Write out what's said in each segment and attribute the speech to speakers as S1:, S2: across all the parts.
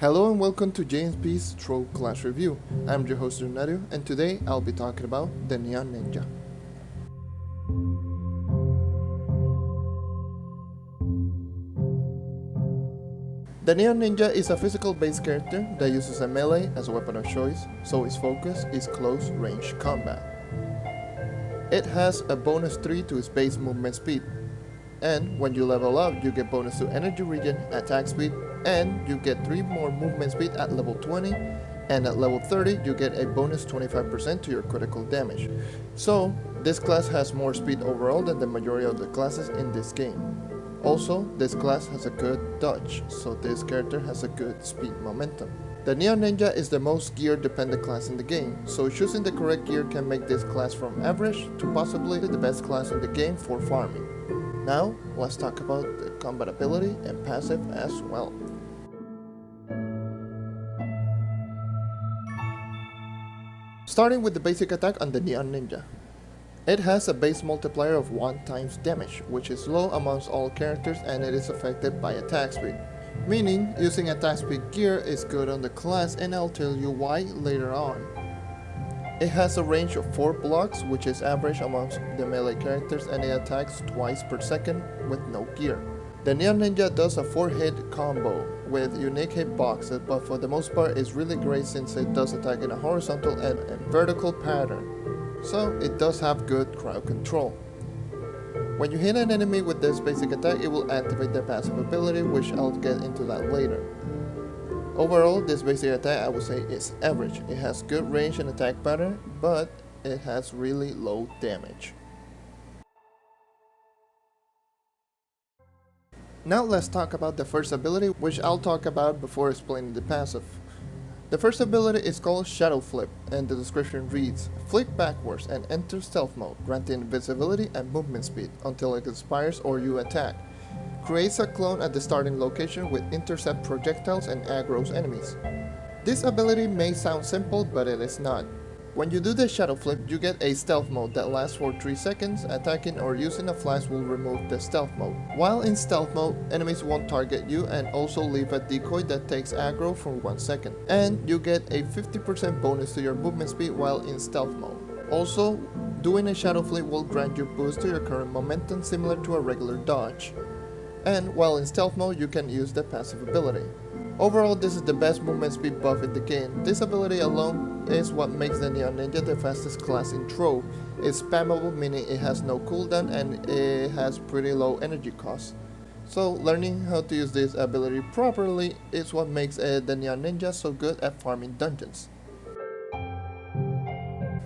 S1: Hello and welcome to JNP's Trove class review. I'm your host JonNario, and today I'll be talking about the Neon Ninja. The Neon Ninja is a physical based character that uses a melee as a weapon of choice, so its focus is close range combat. It has a bonus 3 to its base movement speed, and when you level up you get bonus to energy regen, attack speed, and you get 3 more movement speed at level 20, and at level 30 you get a bonus 25% to your critical damage. So this class has more speed overall than the majority of the classes in this game. Also, this class has a good dodge, so this character has a good speed momentum. The Neon Ninja is the most gear dependent class in the game, so choosing the correct gear can make this class from average to possibly the best class in the game for farming. Now, let's talk about the combat ability and passive as well. Starting with the basic attack on the Neon Ninja. It has a base multiplier of 1 times damage, which is low amongst all characters, and it is affected by attack speed. Meaning, using attack speed gear is good on the class, and I'll tell you why later on. It has a range of 4 blocks, which is average amongst the melee characters, and it attacks twice per second with no gear. The Neon Ninja does a 4-hit combo with unique hitboxes, but for the most part it's really great since it does attack in a horizontal and a vertical pattern, so it does have good crowd control. When you hit an enemy with this basic attack, it will activate their passive ability, which I'll get into that later. Overall, this basic attack I would say is average. It has good range and attack pattern, but it has really low damage. Now let's talk about the first ability, which I'll talk about before explaining the passive. The first ability is called Shadow Flip, and the description reads: flick backwards and enter stealth mode, granting invisibility and movement speed until it expires or you attack. Creates a clone at the starting location with intercept projectiles and aggroes enemies. This ability may sound simple, but it is not. When you do the Shadow Flip, you get a stealth mode that lasts for 3 seconds. Attacking or using a flash will remove the stealth mode. While in stealth mode, enemies won't target you and also leave a decoy that takes aggro for 1 second. And you get a 50% bonus to your movement speed while in stealth mode. Also, doing a Shadow Flip will grant you boost to your current momentum similar to a regular dodge. And while in stealth mode, you can use the passive ability. Overall, this is the best movement speed buff in the game. This ability alone is what makes the Neon Ninja the fastest class in Trove. It's spammable, meaning it has no cooldown and it has pretty low energy cost. So learning how to use this ability properly is what makes the Neon Ninja so good at farming dungeons.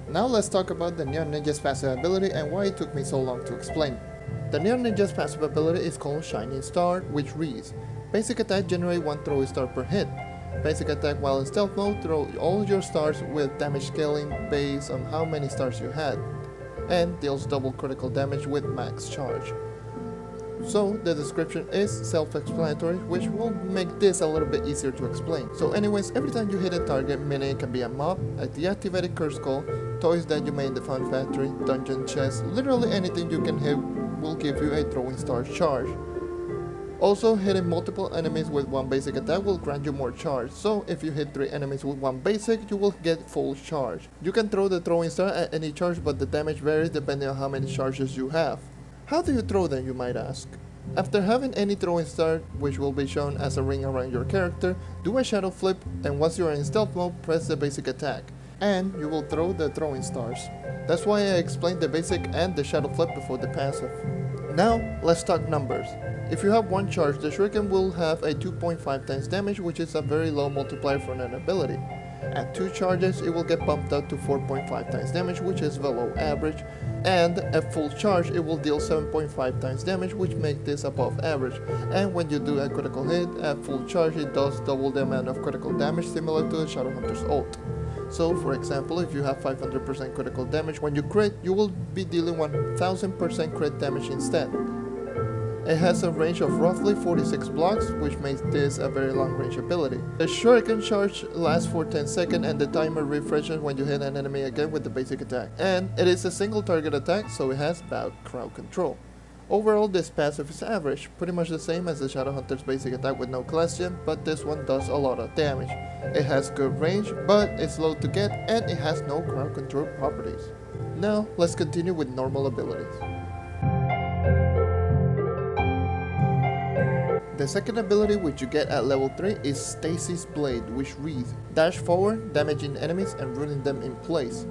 S1: Now let's talk about the Neon Ninja's passive ability and why it took me so long to explain. The Neon Ninja's passive ability is called Shining Star, which reads: basic attack generate 1 throwing star per hit. Basic attack while in stealth mode, throw all your stars with damage scaling based on how many stars you had, and deals double critical damage with max charge. So the description is self-explanatory, which will make this a little bit easier to explain. So anyways, every time you hit a target, meaning it can be a mob, a deactivated curse call, toys that you made in the fun factory, dungeon chest, literally anything you can hit will give you a throwing star charge. Also, hitting multiple enemies with 1 basic attack will grant you more charge, so if you hit 3 enemies with 1 basic, you will get full charge. You can throw the throwing star at any charge, but the damage varies depending on how many charges you have. How do you throw them, you might ask? After having any throwing star, which will be shown as a ring around your character, do a Shadow Flip, and once you are in stealth mode, press the basic attack, and you will throw the throwing stars. That's why I explained the basic and the Shadow Flip before the passive. Now, let's talk numbers. If you have 1 charge, the Shuriken will have a 2.5 times damage, which is a very low multiplier for an ability. At 2 charges, it will get bumped up to 4.5 times damage, which is below average, and at full charge, it will deal 7.5 times damage, which makes this above average. And when you do a critical hit, at full charge, it does double the amount of critical damage, similar to the Shadowhunter's ult. So, for example, if you have 500% critical damage, when you crit, you will be dealing 1000% crit damage instead. It has a range of roughly 46 blocks, which makes this a very long range ability. The Shuriken charge lasts for 10 seconds and the timer refreshes when you hit an enemy again with the basic attack. And it is a single target attack, so it has bad crowd control. Overall, this passive is average, pretty much the same as the Shadowhunter's basic attack with no class gem, but this one does a lot of damage. It has good range, but it's slow to get, and it has no crowd control properties. Now, let's continue with normal abilities. The second ability which you get at level 3 is Stacys Blade, which reads, dash forward, damaging enemies and rooting them in place.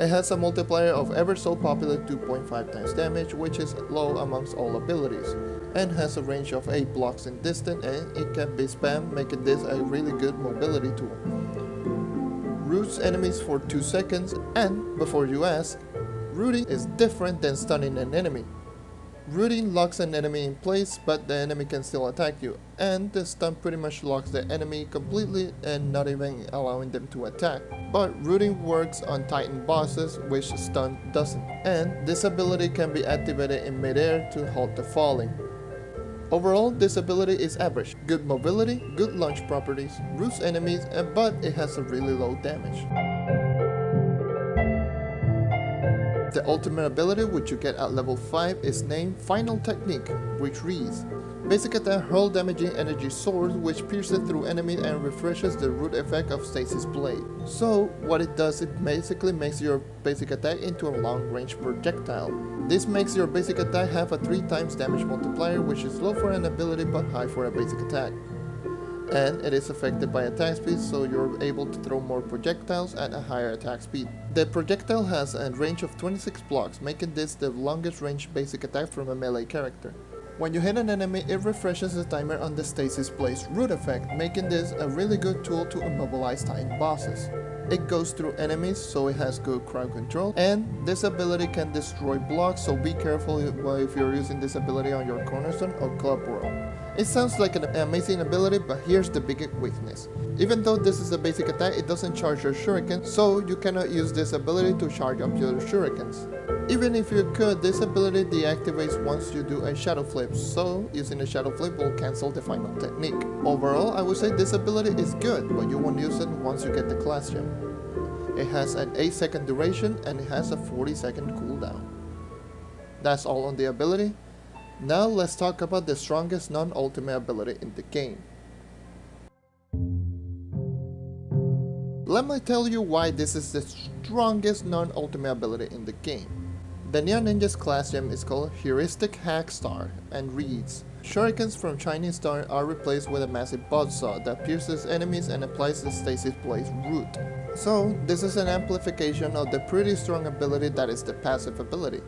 S1: It has a multiplier of ever so popular 2.5 times damage, which is low amongst all abilities, and has a range of 8 blocks in distance, and it can be spammed, making this a really good mobility tool. Roots enemies for 2 seconds, and before you ask, rooting is different than stunning an enemy. Rooting locks an enemy in place, but the enemy can still attack you, and the stun pretty much locks the enemy completely and not even allowing them to attack. But rooting works on Titan bosses, which stun doesn't, and this ability can be activated in midair to halt the falling. Overall, this ability is average, good mobility, good launch properties, roots enemies, but it has a really low damage. The ultimate ability which you get at level 5 is named Final Technique, which reads, basic attack hurl damaging energy sword which pierces through enemies and refreshes the root effect of Stacys Blade. So what it does, it basically makes your basic attack into a long range projectile. This makes your basic attack have a 3 times damage multiplier, which is low for an ability but high for a basic attack. And it is affected by attack speed, so you're able to throw more projectiles at a higher attack speed. The projectile has a range of 26 blocks, making this the longest range basic attack from a melee character. When you hit an enemy, it refreshes the timer on the Stacys Blade's root effect, making this a really good tool to immobilize Titan bosses. It goes through enemies, so it has good crowd control, and this ability can destroy blocks, so be careful if you're using this ability on your cornerstone or club world. It sounds like an amazing ability, but here's the biggest weakness. Even though this is a basic attack, it doesn't charge your shurikens, so you cannot use this ability to charge up your shurikens. Even if you could, this ability deactivates once you do a shadow flip, so using a shadow flip will cancel the final technique. Overall, I would say this ability is good, but you won't use it once you get the class gem. It has an 8-second duration and it has a 40-second cooldown. That's all on the ability. Now let's talk about the strongest non-ultimate ability in the game. Let me tell you why this is the strongest non-ultimate ability in the game. The Neon Ninja's class gem is called Heuristic Hack Star and reads, shurikens from Shining Star are replaced with a massive buzzsaw that pierces enemies and applies the Stacys Blade's root. So this is an amplification of the pretty strong ability that is the passive ability.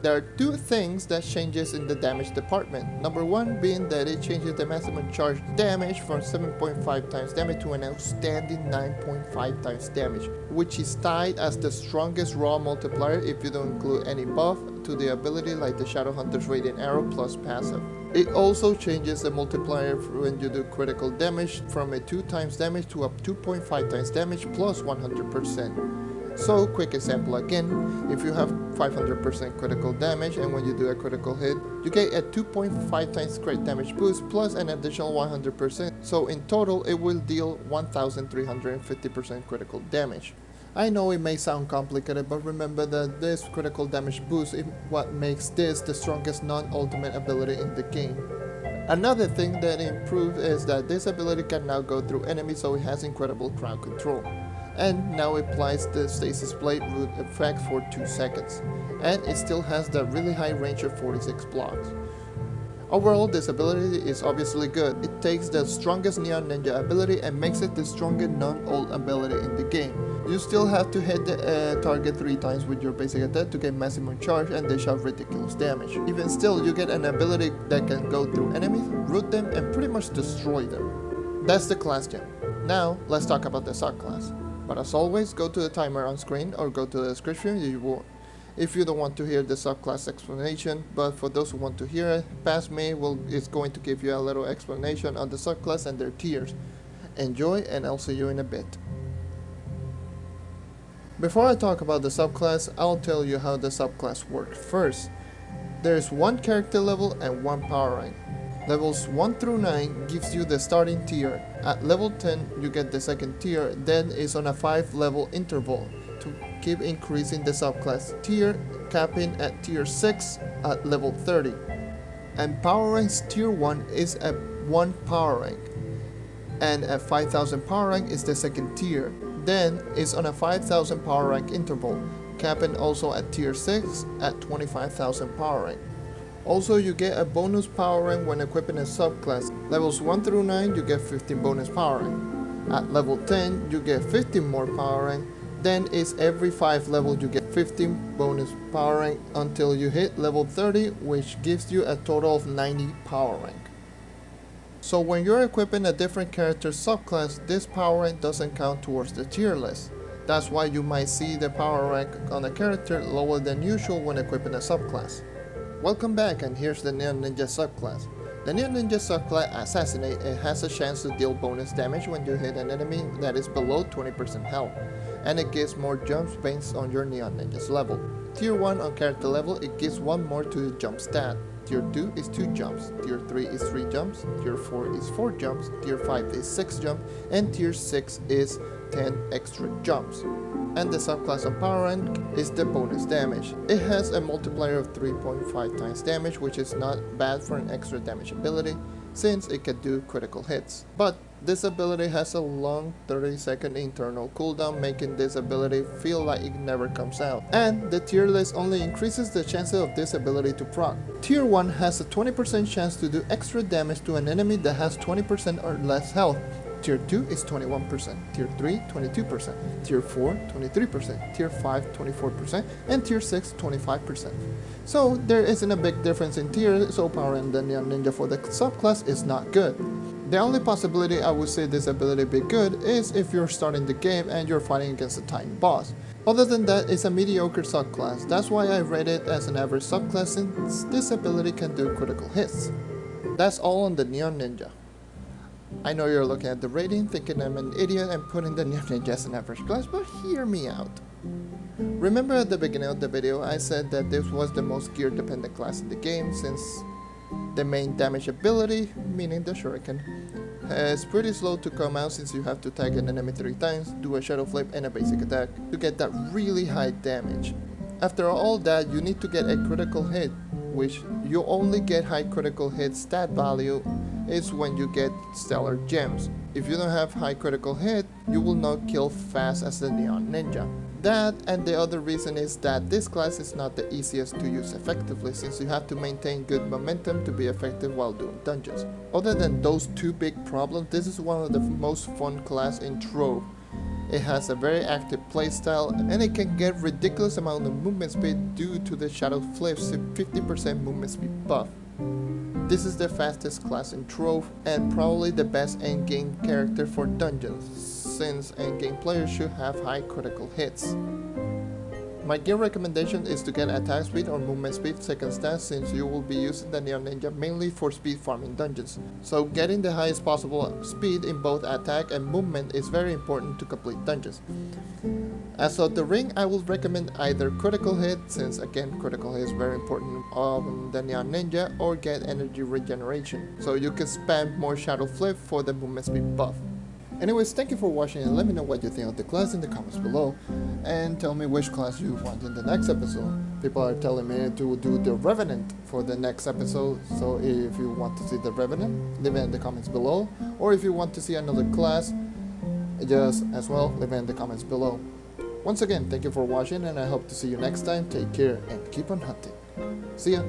S1: There are 2 things that changes in the damage department. Number 1 being that it changes the maximum charge damage from 7.5 times damage to an outstanding 9.5 times damage, which is tied as the strongest raw multiplier if you don't include any buff to the ability like the Shadowhunter's Radiant Arrow plus passive. It also changes the multiplier when you do critical damage from a 2 times damage to a 2.5 times damage plus 100%. So, quick example again, if you have 500% critical damage and when you do a critical hit, you get a 2.5 times crit damage boost plus an additional 100%, so in total it will deal 1350% critical damage. I know it may sound complicated, but remember that this critical damage boost is what makes this the strongest non-ultimate ability in the game. Another thing that improved is that this ability can now go through enemies, so it has incredible crowd control. And now it applies the Stacys Blade root effect for 2 seconds, and it still has that really high range of 46 blocks. Overall, this ability is obviously good. It takes the strongest Neon Ninja ability and makes it the strongest non-ult ability in the game. You still have to hit the target 3 times with your basic attack to get maximum charge and dish out ridiculous damage. Even still, you get an ability that can go through enemies, root them, and pretty much destroy them. That's the class gem. Now, let's talk about the subclass. But as always, go to the timer on screen or go to the description if you don't want to hear the subclass explanation. But for those who want to hear it, past me is going to give you a little explanation on the subclass and their tiers. Enjoy, and I'll see you in a bit. Before I talk about the subclass, I'll tell you how the subclass works. First, there's 1 character level and 1 power rank. Levels 1 through 9 gives you the starting tier. At level 10 you get the second tier, then it's on a 5 level interval to keep increasing the subclass tier, capping at tier 6 at level 30. And power ranks tier 1 is at 1 power rank, and at 5000 power rank is the second tier. Then is on a 5000 power rank interval, capping also at tier 6 at 25,000 power rank. Also, you get a bonus power rank when equipping a subclass. Levels 1 through 9 you get 15 bonus power rank. At level 10 you get 15 more power rank. Then is every 5 levels you get 15 bonus power rank until you hit level 30, which gives you a total of 90 power rank. So when you're equipping a different character subclass, this power rank doesn't count towards the tier list. That's why you might see the power rank on a character lower than usual when equipping a subclass. Welcome back, and here's the Neon Ninja subclass. The Neon Ninja subclass Assassinate, it has a chance to deal bonus damage when you hit an enemy that is below 20% health, and it gives more jumps based on your Neon Ninja's level. Tier 1 on character level, it gives 1 more to the jump stat. Tier 2 is 2 jumps, Tier 3 is 3 jumps, Tier 4 is 4 jumps, Tier 5 is 6 jumps, and Tier 6 is 10 extra jumps. And the subclass on power rank is the bonus damage. It has a multiplier of 3.5 times damage, which is not bad for an extra damage ability, since it can do critical hits. But this ability has a long 30-second internal cooldown, making this ability feel like it never comes out. And the tier list only increases the chances of this ability to proc. Tier 1 has a 20% chance to do extra damage to an enemy that has 20% or less health. Tier 2 is 21%, Tier 3 22%, Tier 4 23%, Tier 5 24%, and Tier 6 25%. So there isn't a big difference in tier, so power and the Neon Ninja for the subclass is not good. The only possibility I would say this ability be good is if you're starting the game and you're fighting against a Titan boss. Other than that, it's a mediocre subclass. That's why I rate it as an average subclass, since this ability can do critical hits. That's all on the Neon Ninja. I know you're looking at the rating thinking I'm an idiot and putting the Neon Ninja as an average class, but hear me out. Remember at the beginning of the video I said that this was the most gear dependent class in the game, since the main damage ability, meaning the shuriken, is pretty slow to come out, since you have to tag an enemy 3 times, do a shadow flip and a basic attack to get that really high damage. After all that, you need to get a critical hit, which you only get high critical hit stat value is when you get stellar gems. If you don't have high critical hit, you will not kill fast as the Neon Ninja. That, and the other reason is that this class is not the easiest to use effectively, since you have to maintain good momentum to be effective while doing dungeons. Other than those 2 big problems, this is one of the most fun class in Trove. It has a very active playstyle, and it can get ridiculous amount of movement speed due to the shadow flips 50% movement speed buff. This is the fastest class in Trove, and probably the best endgame character for dungeons, since endgame players should have high critical hits. My gear recommendation is to get attack speed or movement speed second stat, since you will be using the Neon Ninja mainly for speed farming dungeons. So getting the highest possible speed in both attack and movement is very important to complete dungeons. As of the ring, I will recommend either critical hit, since again critical hit is very important on the Neon Ninja, or get energy regeneration, so you can spam more shadow flip for the movement speed buff. Anyways, thank you for watching, and let me know what you think of the class in the comments below, and tell me which class you want in the next episode. People are telling me to do the Revenant for the next episode, so if you want to see the Revenant, leave it in the comments below, or if you want to see another class, just as well, leave it in the comments below. Once again, thank you for watching, and I hope to see you next time. Take care and keep on hunting. See ya!